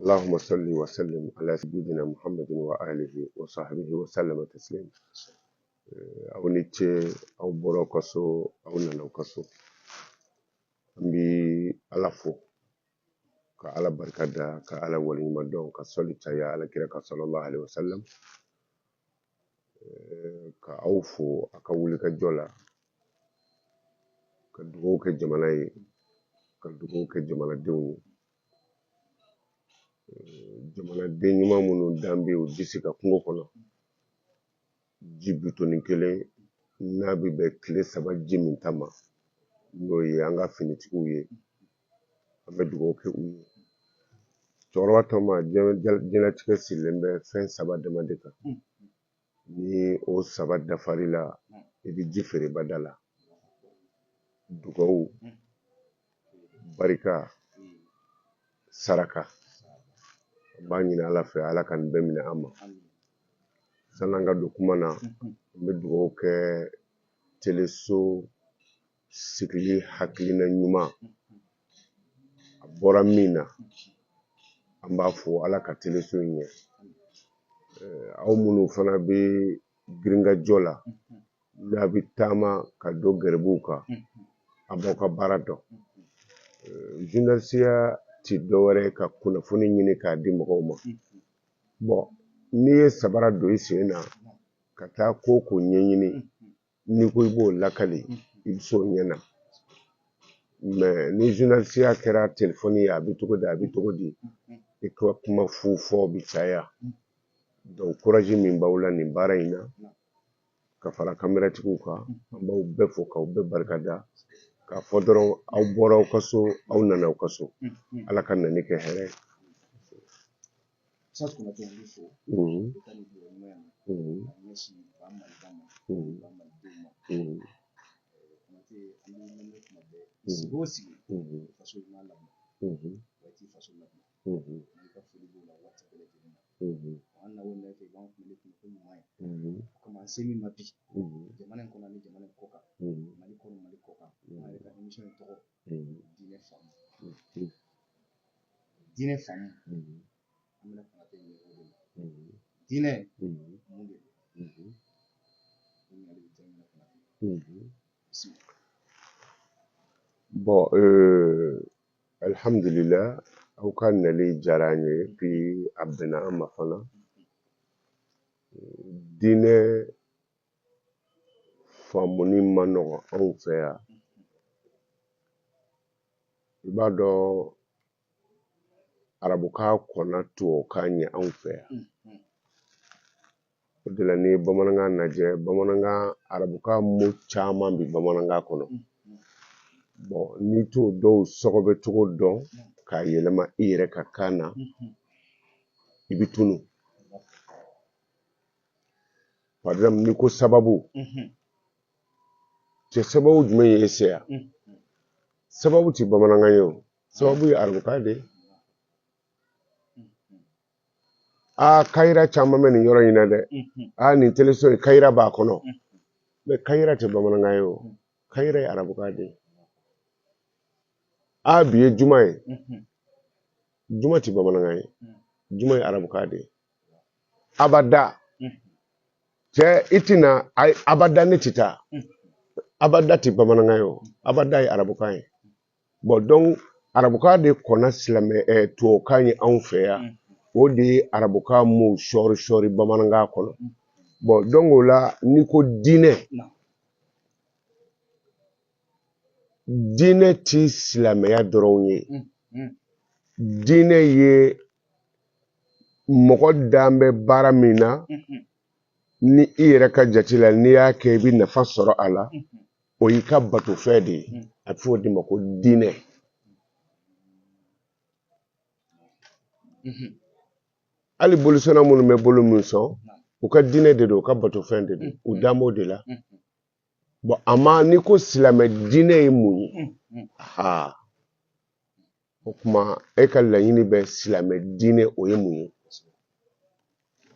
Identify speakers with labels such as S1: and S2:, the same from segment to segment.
S1: اللهم صل وسلم على سيدنا محمد وآله وصحبه وسلم تسليما. أو نيتشي أو بروكسو أو نانوكسو أمبي ألافو كألا بركادا كألا ولي مدون كسولي تايا على كيرك صلى الله عليه وسلم كأوفو أكولي كجولا كدوغو كجمالاي كدوغو كجمالا دوني jamana den ɲuman minnu danbe o disi ka kungo kɔnɔ ji bitoni kelen n'a bɛ bɛn tile 3 ji min ta ma n'o ye an ka finitigiw ye an bɛ dugawu kɛ u ye cɛkɔrɔba tɔ ma diɲɛlatigɛ sirilen bɛ fɛn 3 dama de kan ni o 3 dafari la i bɛ ji feere bada la dugawu barika saraka b'a ɲini ala fɛ ala ka nin bɛɛ minɛ an ma san'an ka don kuma na an bɛ dugawu kɛ teleso sigili hakilina ɲuman a bɔra min na an b'a fɔ ala ka teleso in ɲɛ aw minnu fana bɛ giringajɔ la n'a bɛ taama ka don gɛrɛbuw kan a b'aw ka baara dɔn journalisiya ti dɔwɛrɛ ka kunnafoni ɲini k'a di mɔgɔw ma bon n'i ye sabara don i sen na ka taa ko ɲɛɲini n'i ko i b'o lakali i bɛ s'o ɲɛ na mais ni journalisiya kɛra telefɔni ye a bɛ cogo di a bɛ cogo di i ka kuma fu fɔ bɛ caya donc courage min b'aw la nin baara in na ka fara kameratigiw kan an b'aw bɛɛ fo k'aw bɛɛ barikada k'a fɔ dɔrɔn aw bɔra aw ka so aw nana aw ka so ala ka nani kɛ hɛrɛ
S2: Dine famu dine
S1: bon alhamdulillah aw ka nali diyara an ye puis a bɛnna an ma fana diinɛ faamuni ma nɔgɔn anw fɛ yan i b'a dɔn arabukan kɔnna tubabukan ɲɛ anw fɛ yan o de la ni bamanankan lajɛ bamanankan arabukan mot caman bi bamanankan kɔnɔ bon n'i t'o dɔw sɔgɔbɛ cogo dɔn k'a yɛlɛma i yɛrɛ ka kan na i bɛ tunu par exemple n'i ko sababu cɛ sababu jumɛn ye ese yan sababu tɛ bamanankan ye o sababu ye arabukan de ye kayira caman bɛ nin yɔrɔ in na dɛ nin teleso in kayira b'a kɔnɔ mais kayira tɛ bamanankan ye o kayira ye arabukan de ye bi ye juma ye juma tɛ bamanankan ye juma ye arabukan de ye abada cɛ i tɛna abada ne tɛ taa abada tɛ bamanankan ye o abada ye arabukan ye bon donc arabukan de kɔnna tubabukan ye anw fɛ yan o de ye arabukan m'o sɔɔri bamanankan kɔnɔ bon donc o la n'i ko diinɛ diinɛ ti silamɛya dɔrɔn ye diinɛ ye mɔgɔ dan bɛ baara min na ni i yɛrɛ ka jate la n'i y'a kɛ i bɛ nafa sɔrɔ a la o y'i ka batofɛn de ye a bɛ fɔ o de ma ko diinɛ hali bolisɔnna minnu bɛ bolo min sɔn u ka diinɛ de don u ka batofɛn de don u dan b'o de la bon ama n'i ko silamɛ diinɛ ye mun ye o kuma e ka laɲini bɛ silamɛ diinɛ o ye mun ye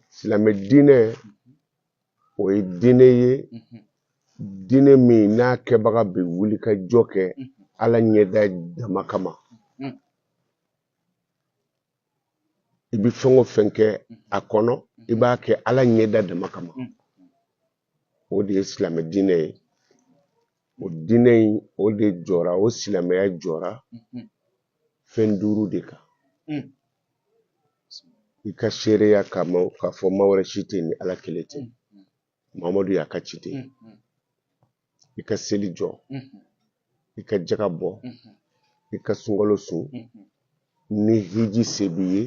S1: silamɛ diinɛ o ye diinɛ ye diinɛ min n'a kɛbaga bɛ wuli ka jɔ kɛ ala ɲɛda dama kama i bɛ fɛn o fɛn kɛ a kɔnɔ i b'a kɛ ala ɲɛda dama kama o de ye silamɛ diinɛ ye o diinɛ in o de jɔra o silamɛya jɔra fɛn 5 de kan i ka seereya k'a fɔ maa wɛrɛ si tɛ yen ni ala kelen tɛ mamadu y'a ka ci ten i ka seli jɔ i ka jaga bɔ i ka sunkalo sun ni hiji se b'i ye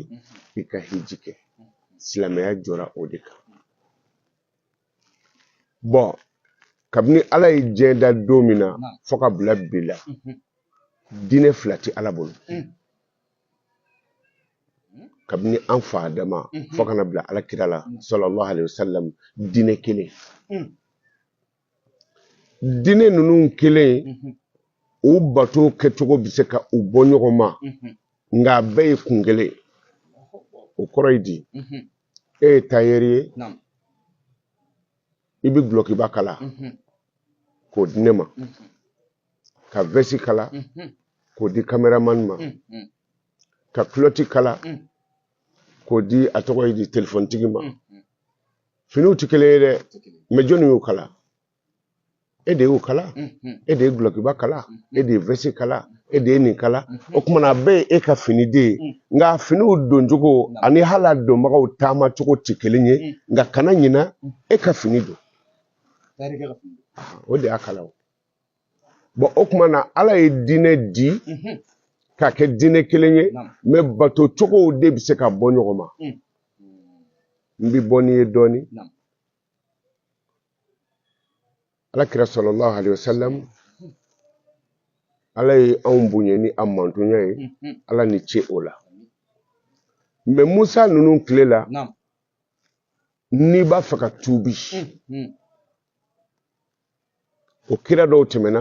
S1: i ka hiji kɛ silamɛya jɔra o de kan bɔn kabini ala ye diɲɛ da don min na fɔ ka bila bi la diinɛ 2 tɛ ala bolo kabini an fa Adama fɔ kana bila alakira la sallallahu alaihi wasallam diinɛ kelen diinɛ ninnu kelen u bato kɛcogo bɛ se ka u bɔ ɲɔgɔn ma nka a bɛɛ ye kun kelen o kɔrɔ ye di e ye tailleur ye i bɛ gulɔkiba kala k'o di ne ma ka vɛsi kala k'o di cameraman ma ka culotte kala k'o di a tɔgɔ ye di téléphone tigi ma finiw tɛ kelen ye dɛ mais jɔnni y'o kala e de y'o kala e de ye gulɔkiba kala e de ye vɛsi kala e de ye nin kala o kumana a bɛɛ ye e ka fini de ye nka finiw don cogo ani hala donbagaw taama cogo tɛ kelen ye nka kana ɲina e ka fini don o de y'a kala o bon o kumana ala ye diinɛ di k'a kɛ diinɛ kelen ye mais bato cogow de bɛ se ka bɔ ɲɔgɔn ma n bɛ bɔ n'i ye dɔɔni alakira sallallahu alaihi wasallam ala ye anw bonya ni a mantonya ye ala ni ce o la mais Musa ninnu tile la n'i b'a fɛ ka tuubi o kira dɔw tɛmɛna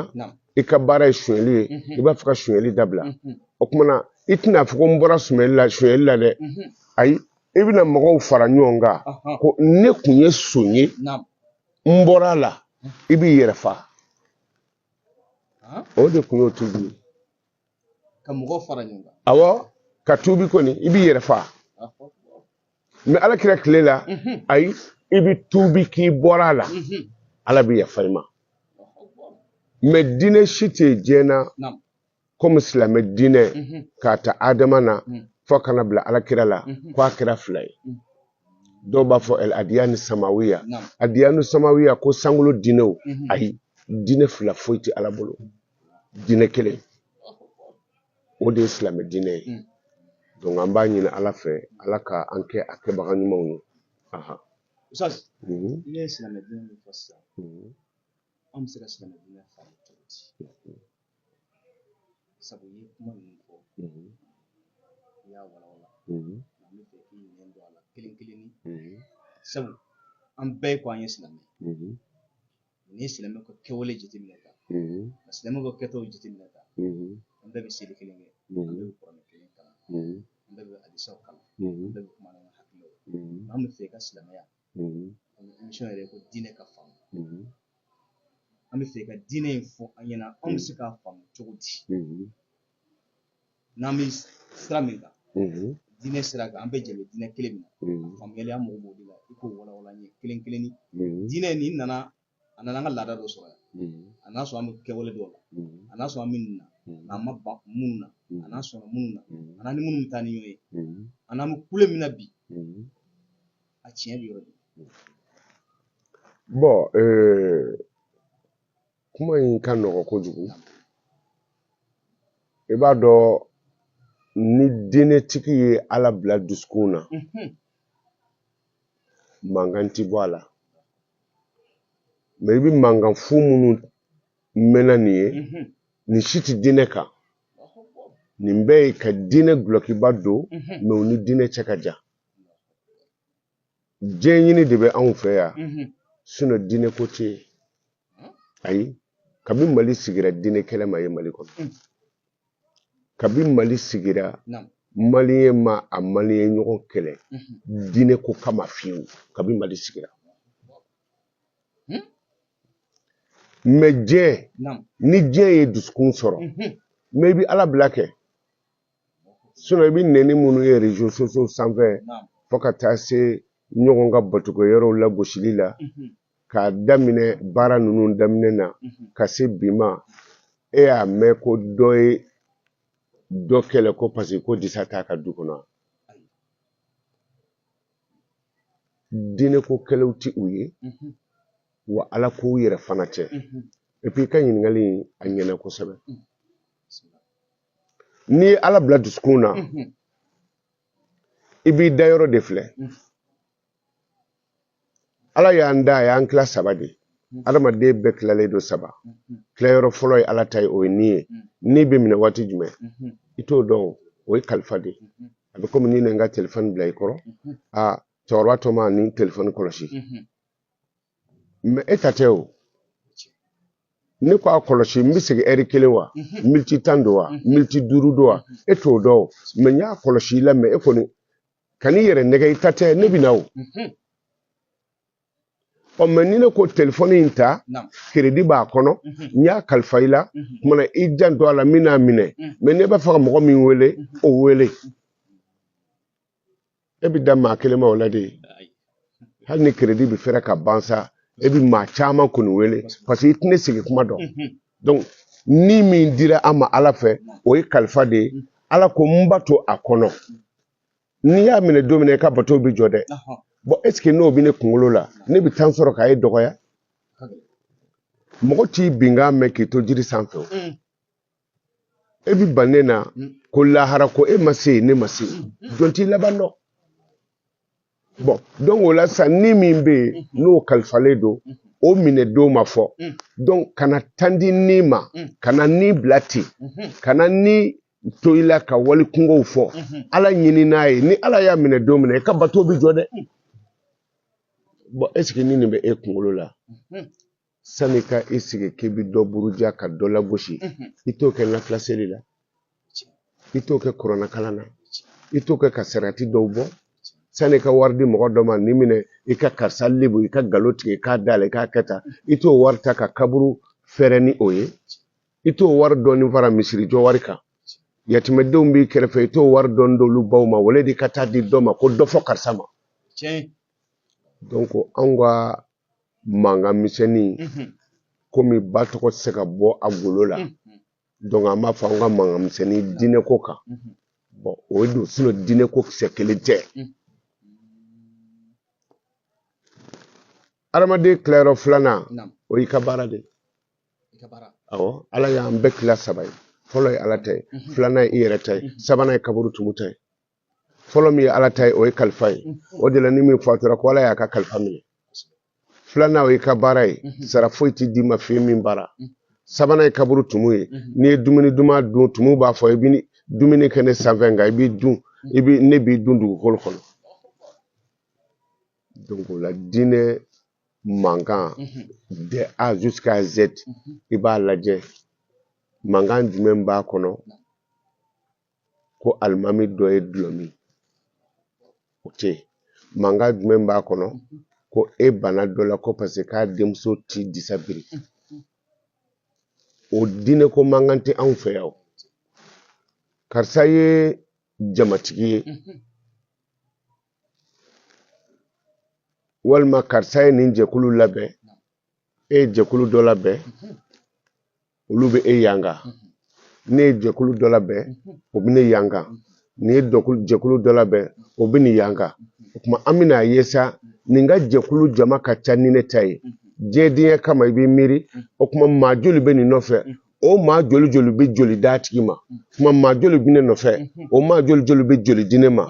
S1: i ka baara ye sonyɛli ye i b'a fɛ ka sonyɛli dabila o kumana i tɛna fɔ ko n bɔra sonyɛli la dɛ ayi i bɛna mɔgɔw fara ɲɔgɔn kan ko ne kun ye son ye n bɔra la i b'i yɛrɛ fa o de kun y'o tuubi
S2: ka mɔgɔw fara ɲɔgɔn kan
S1: awɔ ka tuubi kɔni i b'i yɛrɛ fa mais alakira tile la ayi i bɛ tuubi k'i bɔra la ala bɛ yafa i ma mais diinɛ si tɛ diɲɛ na komi silamɛ diinɛ k'a ta adama na fɔ kana bila alakira la ko a kɛra 2 ye dɔw b'a fɔ adiyani samawiya adiyani samawiya ko sankolo diinɛw ayi diinɛ 2 foyi tɛ ala bolo diinɛ kelen o de ye silamɛ diinɛ ye donc an b'a ɲini ala fɛ ala ka an kɛ a kɛbaga ɲumanw ye
S2: Ustaz i ye silamɛ diinɛ min fɔ sisan an bɛ se ka silamɛ diinɛ faamu cogo di sabu i ye kuma ninnu fɔ i y'a walawala an bɛ fɛ k'i ɲɛ don a la kelen kelenni sabu an bɛɛ ko an ye silamɛ n'i ye silamɛ ka kɛwale jateminɛ ta ka silamɛ ka kɛtaw jateminɛ ta an bɛɛ bɛ seli kelen kɛ an bɛɛ bɛ kuranɛ kelen kalan an bɛɛ bɛ hadisaw kalan an bɛɛ bɛ kuma n'an ka hakililaw an bɛ fɛ i ka silamɛya émission yɛrɛ ko diinɛ ka faamu an bɛ fɛ ka diinɛ in fɔ an ɲɛna an bɛ se k'a faamu cogo di n'an bɛ sira min kan diinɛ sira kan an bɛ jɛn diinɛ kelen min na faamuyali an mago b'o de la i k'o walawala n ye kelen kelenni diinɛ nin nana a nana an ka laada dɔ sɔrɔ yan a n'a sɔrɔ an bɛ kɛwale dɔw la a n'a sɔrɔ an bɛ nin na n'an ma ban minnu na a n'a sɔnna minnu na a n'a ni minnu bɛ taa ni ɲɔgɔn ye a n'an bɛ kule min na bi a tiɲɛ bɛ yɔrɔ de
S1: bon kuma in ka nɔgɔ kojugu i b'a dɔn ni diinɛtigi ye ala bila dusukun na mankan ti bɔ a la mais i bɛ mankan fu minnu mɛnna nin ye nin si tɛ diinɛ kan nin bɛɛ ye ka diinɛ gulɔkiba don mais u ni diinɛ cɛ ka jan diɲɛ ɲini de bɛ anw fɛ yan sinon diinɛ ko tɛ yen ayi kabi mali sigira diinɛ kɛlɛ ma ye mali kɔnɔ kabi mali sigira maliyɛn ma a maliyɛn ɲɔgɔn kɛlɛ diinɛ ko kama fiyewu kabi mali sigira mais diɲɛ ni diɲɛ ye dusukun sɔrɔ mais i bɛ ala bila kɛ sinon i bɛ nɛni minnu ye réseaux sociaux sanfɛ fo ka taa se ɲɔgɔn ka batuko yɔrɔw la gosili la k'a daminɛ baara ninnu daminɛ na ka se bi ma e y'a mɛn ko dɔ ye dɔ kɛlɛ ko parce que ko disa t'a ka du kɔnɔ diinɛ ko kɛlɛw ti u ye wa ala k'u yɛrɛ fana cɛ et puis i ka ɲininkali a ɲɛna kosɛbɛ n'i ye ala bila dusukun na i b'i da yɔrɔ de filɛ ala y'an da a y'an tila saba de adamaden bɛɛ tilalen don saba tilayɔrɔ fɔlɔ ye ala ta ye o ye ni ye ni bɛ minɛ waati jumɛn i t'o dɔn o ye kalifa de a bɛ komi ni ne n ka telefɔni bila i kɔrɔ cɛkɔrɔba tɔ ma ni telefɔni kɔlɔsi mɛ e ta tɛ o ne ko a kɔlɔsi n bɛ segin ɛri kelen wa miniti 10 don wa miniti 5 don wa e t'o dɔn mɛ n y'a kɔlɔsi i la mɛ e kɔni kan'i yɛrɛ nɛgɛ i ta tɛ ne bɛ na o mɛ ni ne ko telefɔni in ta crédit b'a kɔnɔ n y'a kalifa i la kumana i janto a la min n'a minɛ mɛ ne b'a fɛ ka mɔgɔ min wele o wele e bɛ da maa kelen ma o la de hali ni crédit bɛ fɛrɛ ka ban sa e bɛ maa caman kɔni wele parce que i tɛna sigi kuma dɔn donc ni min dira an ma ala fɛ o ye kalifa de ye ala ko n bato a kɔnɔ n'i y'a minɛ don min na i ka bato bɛ jɔ dɛ bon est ce que n'o bɛ ne kunkolo la ne bɛ temps sɔrɔ k'a ye dɔgɔya mɔgɔ t'i binkan mɛn k'i to jiri sanfɛ e bɛ ban ne na ko lahara ko e ma se yen ne ma se yen jɔn t'i laban dɔn bon donc o la sisan ni min bɛ yen n'o kalifalen don o minɛ don ma fɔ donc kana tandi ni ma kana ni bila ten kana ni to i la ka wali kungow fɔ ala ɲini n'a ye ni ala y'a minɛ don min na i ka bato bɛ jɔ dɛ bon est ce que ni nin bɛ e kunkolo la sani ka i sigi k'i bɛ dɔ buruja ka dɔ lagosi i t'o kɛ nafila seli la i t'o kɛ kuranɛ kalan na i t'o kɛ ka sarati dɔw bɔ sani ka wari di mɔgɔ dɔ ma ni minɛ i ka karisa lebu i ka galo tigɛ i k'a dala i k'a kɛ tan i t'o wari ta ka kaburu fɛrɛ ni o ye i t'o wari dɔɔni fara misiri jɔ wari kan yatimɛdenw b'i kɛrɛfɛ i t'o wari dɔɔni d'olu baw ma wale de ka taa di dɔ ma ko dɔ fɔ karisa ma donc anw ka mankan misɛnnin komi ba tɔgɔ tɛ se ka bɔ a golo la donc an b'a fɔ an ka mankan misɛnnin diinɛ ko kan bon o ye don sinon diinɛ ko kisɛ kelen tɛ adamaden tilayɔrɔ filanan o y'i ka baara de awɔ ala y'an bɛɛ tila saba ye fɔlɔ ye ala ta ye filanan ye i yɛrɛ ta ye sabanan ye kaburu tumu ta ye fɔlɔ min ye ala ta ye o ye kalifa ye o de la ni min fatura ko ala y'a ka kalifa minɛ filanan o y'i ka baara ye sara foyi t'i d'i ma fiye min baara sabanan ye kaburu tumu ye n'i ye dumuni duman dun tumu b'a fɔ i bɛ dumuni kɛ ne sanfɛ nka i b'i dun ne b'i dun dugukolo kɔnɔ donc o la diinɛ mankan de A jusqu'à Z i b'a lajɛ mankan jumɛn b'a kɔnɔ ko alimami dɔ ye dulɔmi o tɛ yen mankan jumɛn b'a kɔnɔ ko e bana dɔ la ko parce que k'a denmuso t'i disa biri o diinɛ ko mankan tɛ anw fɛ yan karisa ye jamatigi ye walima karisa ye nin jɛkulu labɛn e ye jɛkulu dɔ labɛn olu bɛ e yanga ne ye jɛkulu dɔ labɛn o bɛ ne yanga nin ye jɛkulu dɔ labɛn o bɛ nin yanga o tuma an bɛna ye sa nin ka jɛkulu jama ka ca ni ne ta ye diɲɛdenya kama i bɛ miiri o tuma maa joli bɛ nin nɔfɛ o maa joli joli bɛ joli d'a tigi ma tuma maa joli bɛ ne nɔfɛ o maa joli joli bɛ joli di ne ma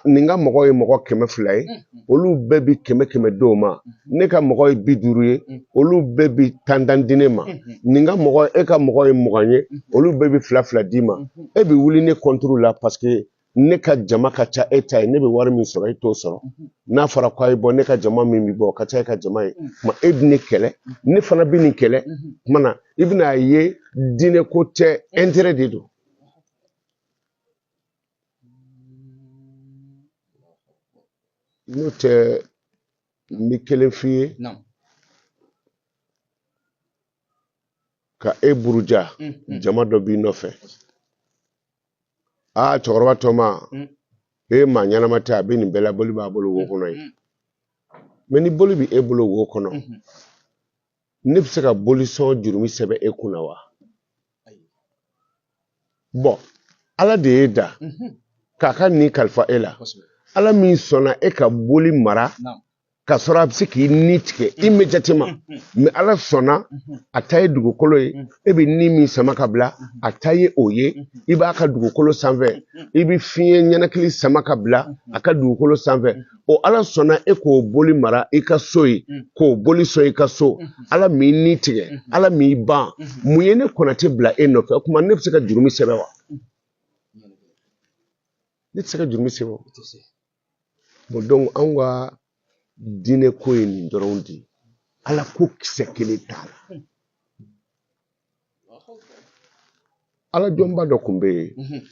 S1: nin ka mɔgɔ ye mɔgɔ 200 ye olu bɛɛ bi 100 d'o ma ne ka mɔgɔ ye 50 ye olu bɛɛ bi 10 di ne ma nin ka mɔgɔ e ka mɔgɔ ye 20 ye olu bɛɛ bi 2 d'i ma e bi wuli ne contre la parce que ne ka jama ka ca e ta ye ne bɛ wari min sɔrɔ e t'o sɔrɔ n'a fɔra ko ayi bɔ ne ka jama min bi bɔ o ka ca e ka jama ye tuma e bɛ ne kɛlɛ ne fana bɛ nin kɛlɛ tuma na i bɛna ye diinɛ ko tɛ intérêt de don n'o tɛ n bɛ kelen f'i ye ka e buruja jama dɔ b'i nɔfɛ Ah, cɛkɔrɔba tɔma. E ma ɲanama tɛ a bɛ nin bɛɛ la boli b'a bolo wo kɔnɔ ye. Mais ni boli bɛ e bolo wo kɔnɔ. Ne bɛ se ka boli sɔn jurumi sɛbɛn e kunna wa? Bon, Ala de y'e da. K'a ka nin kalifa e la. Ala min sɔnna e ka boli mara. Ka sɔrɔ a bɛ se k'i ni tigɛ immédiatement. Mais Ala sɔnna a ta ye dugukolo ye. E bɛ ni min sama ka bila a ta ye o ye. I b'a ka dugukolo sanfɛ. I bɛ fiɲɛ ɲɛnakili sama ka bila a ka dugukolo sanfɛ. O Ala sɔnna e k'o boli mara i ka so ye. K'o boli sɔn i ka so. Ala m'i ni tigɛ. Ala m'i ban. Mun ye ne Konate bila e nɔfɛ? O tuma ne bɛ se ka jurumi sɛbɛn wa? Ne tɛ se ka jurumi sɛbɛn wa? Bon donc anw ka diinɛ ko ye nin dɔrɔn de ye. Ala ko kisɛ kelen t'a la. Ala jɔnba dɔ tun bɛ yen.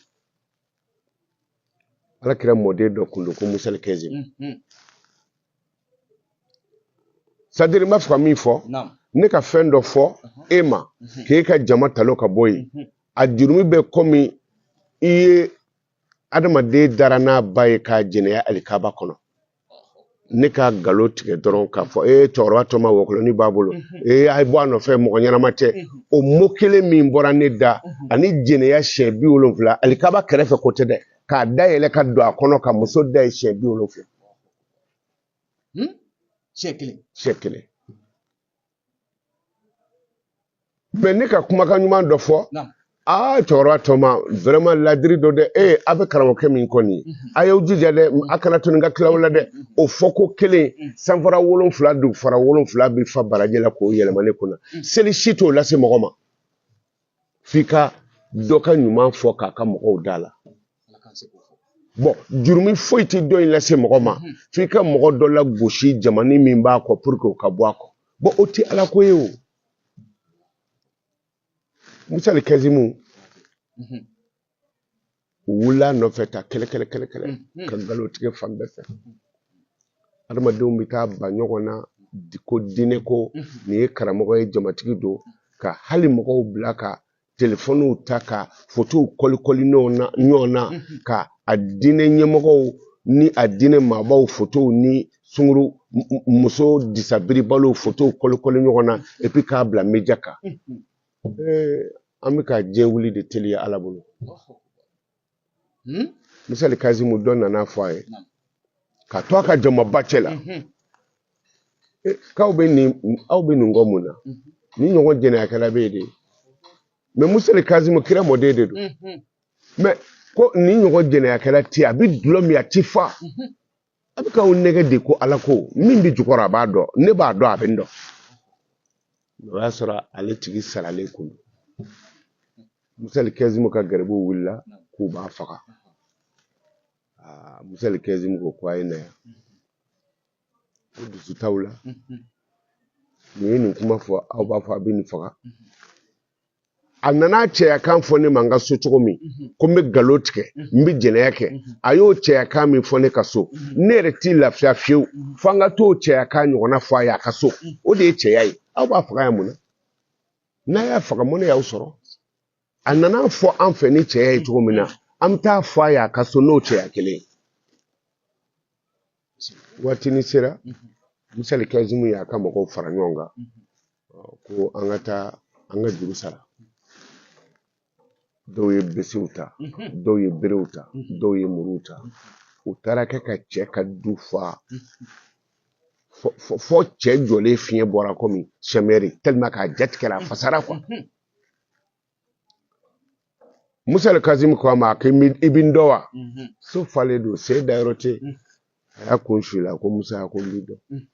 S1: Ala kira mɔden dɔ tun don ko Musa Kɛzim. C'est-à-dire n b'a fɛ ka min fɔ, ne ka fɛn dɔ fɔ e ma k'e ka jama talo ka bɔ yen. A jurumi bɛ komi i ye adamaden dara n'a ba ye k'a jɛnɛya alikaba kɔnɔ. Ne ka nkalon tigɛ dɔrɔn k'a fɔ cɛkɔrɔba tɔ ma wɔkulɔni b'a bolo a ye bɔ a nɔfɛ mɔgɔ ɲɛnama tɛ. O mot kelen min bɔra ne da ani jɛnɛya siɲɛ 70 alikaba kɛrɛfɛ ko tɛ dɛ, k'a dayɛlɛ ka don a kɔnɔ ka muso da ye siɲɛ 70. Siɲɛ kelen. Mais ne ka kumakan ɲuman dɔ fɔ. Cɛkɔrɔba tɔ ma vraiment ladiri dɔ dɛ. A bɛ karamɔgɔkɛ min kɔni a y'aw jija dɛ, a kana to nin ka tila o la dɛ. O fɔko kelen sanfara 7 dugufara 7 bɛ fa baraji la k'o yɛlɛma ne kunna. Seli si t'o lase mɔgɔ ma. F'i ka dɔ ka ɲuman fɔ k'a ka mɔgɔw da la. Bon, jurumi foyi tɛ dɔ in lase mɔgɔ ma. F'i ka mɔgɔ dɔ la gosi jamana min b'a kɔ pour que o ka bɔ a kɔ. Bon, o tɛ Ala ko ye o. Musa Kɛzimu wula nɔfɛ ta kɛlɛ ka nkalon tigɛ fan bɛɛ fɛ. Adamadenw bɛ taa ba ɲɔgɔn na ko diinɛ ko nin ye karamɔgɔ ye jamatigi don ka hali mɔgɔw bila ka téléphone ta ka photo kɔlikɔli ɲɔgɔn na ka a diinɛ ɲɛmɔgɔw ni a diinɛ maabaw photo ni sunguru muso disabiribaliw photo kɔlikɔli ɲɔgɔn na et puis k'a bila média kan. An bɛ ka diɲɛ wuli de teliya Ala bolo. Musa Kɛzimu dɔ nana fɔ a ye ka to a ka jamaba cɛ la. K'aw bɛ nin kɔ mun na? Ni ɲɔgɔn jɛnɛyakɛla bɛ yen de. Mais Musa Kɛzimu kira mɔden de don. Mais ko ni ɲɔgɔn jɛnɛyakɛla tɛ yen, a bɛ dulɔ min a tɛ fa. A bɛ k'aw nɛgɛ de ko Ala ko min bɛ jukɔrɔ a b'a dɔn, ne b'a dɔn a bɛ n dɔn. O y'a sɔrɔ ale tigi saralen kun. Musa Kɛzimu ka garibuw wulila k'u b'a faga. Musa Kɛzimu ko a ye na yan. O dusu t'aw la. Nin ye nin kuma fɔ aw b'a fɔ a bɛ nin faga. A nana cɛyakan fɔ ne ma n ka so cogo min ko n bɛ nkalon tigɛ n bɛ jɛnɛya kɛ a y'o cɛyakan min fɔ ne ka so ne yɛrɛ t'i lafiya fiyewu fo an ka t'o cɛyakan ɲɔgɔnna fɔ a ye a ka so o de ye cɛya ye. Aw b'a faga yan mun na? N'a y'a faga mun ne y'aw sɔrɔ? A nana fɔ an fɛ ni cɛya ye cogo min na an bɛ taa fɔ a ye a ka so n'o cɛya kelen ye. Waatini sera Musa Kɛzimu y'a ka mɔgɔw fara ɲɔgɔn kan ko an ka taa an ka juru sara. Dɔw ye besiw ta, dɔw ye berew ta, dɔw ye muruw ta. U taara kɛ ka cɛ ka du fa fɔ cɛ jɔlen fiɲɛ bɔra komi sɛmɛri tellement k'a jatigɛra a fasara quoi. Musa Kɛzimu ko a ma i bɛ n dɔn wa? So falen don sen dayɔrɔ tɛ yen. A y'a kun su la ko Musa ko n b'i dɔn.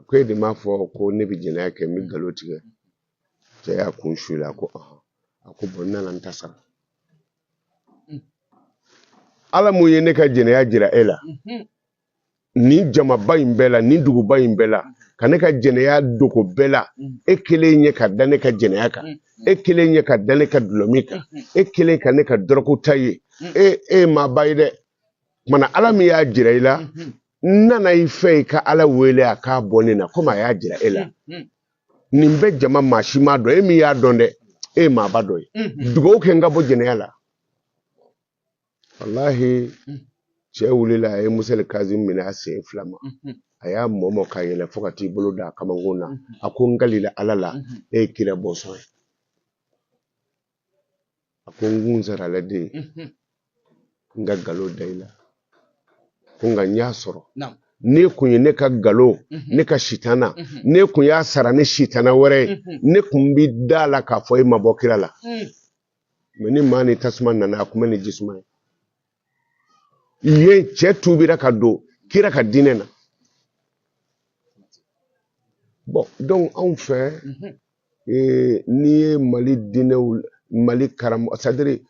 S1: Ko e de m'a fɔ ko ne bɛ jɛnɛya kɛ n bɛ nkalon tigɛ. Cɛ y'a kun su la ko a ko bon n nana n ta sara. Ala mun ye ne ka jɛnɛya jira e la nin jamaba in bɛɛ la nin duguba in bɛɛ la ka ne ka jɛnɛya dogo bɛɛ la e kelen ye ka da ne ka jɛnɛya kan e kelen ye ka da ne ka dulɔmi kan e kelen ka ne ka dɔrɔku ta ye e ma ba ye dɛ. Kumana Ala min y'a jira i la n nana i fɛ i ka Ala wele a k'a bɔ ne na komi a y'a jira e la. Nin bɛ jama maa si m'a dɔn e min y'a dɔn dɛ e maaba dɔ ye dugawu kɛ n ka bɔ jɛnɛya la wallahi cɛ wulila a ye Musel Kazim minɛ a sen 2 ma a y'a mɔmɔ ka yɛlɛ fo ka t'i bolo da a kamankun na a ko n galila ala la e ye kira bɔnsɔn ye a ko n kun sara la den n ka galo da i la ko nka n y'a sɔrɔ ne kun ye ne ka galo ne ka sitana ne kun y'a sara ne sitana wɛrɛ ye ne kun bi da la k'a fɔ e ma bɔ kira la mais ni maa ni tasuma nana a kun bɛ ni jisuma ye yen cɛ tubira ka don kira ka diinɛ na bon donc anw fɛ n'i ye Mali diinɛw Mali karamɔgɔ c'est à dire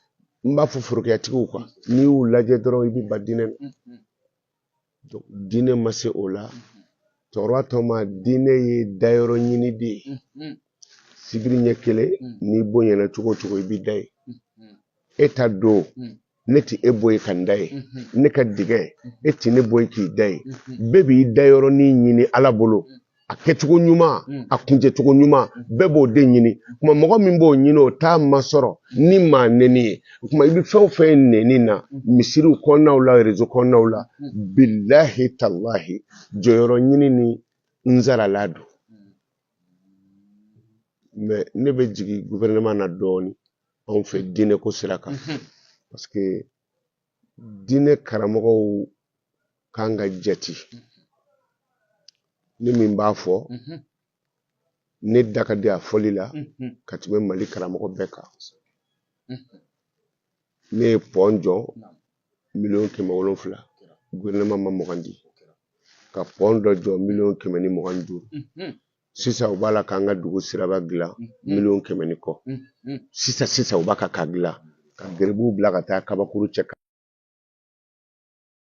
S1: n b'a fɔ forokiyatigiw quoi n'i y'u lajɛ dɔrɔn i bi ba diinɛ na donc diinɛ ma se o la cɛkɔrɔba tɔ ma diinɛ ye dayɔrɔ ɲini de ye sibiri ɲɛ kelen n'i bonyana cogo o cogo i b'i da ye e ta don ne ti e bɔ ye ka n da ye ne ka digɛ e ti ne bɔ ye k'i da ye bɛɛ b'i dayɔrɔnin ɲini ala bolo a kɛcogo ɲuman a kuncɛcogo ɲuman bɛɛ b'o de ɲini kuma mɔgɔ min b'o ɲini o t'a masɔrɔ ni maa nɛni ye kuma i bɛ fɛn o fɛn nɛni na misiriw kɔnɔnaw la réseau kɔnɔnaw la billahi tallahi jɔyɔrɔ ɲini ni nzarala don mais ne bɛ jigin gouvernement na dɔɔni anw fɛ diinɛ ko sira kan parce que diinɛ karamɔgɔw kan ka jate ne min b'a fɔ ne da ka di a fɔli la ka tɛmɛ Mali karamɔgɔ bɛɛ kan ne ye pɔn jɔ 700,000 gouvernement ma mugan di ka pɔn dɔ jɔ 125,000 sisan u b'a la k'an ka dugu siraba dilan 100,000 kɔ sisan u b'a ka dilan ka geribuw bila ka taa kabakuru cɛ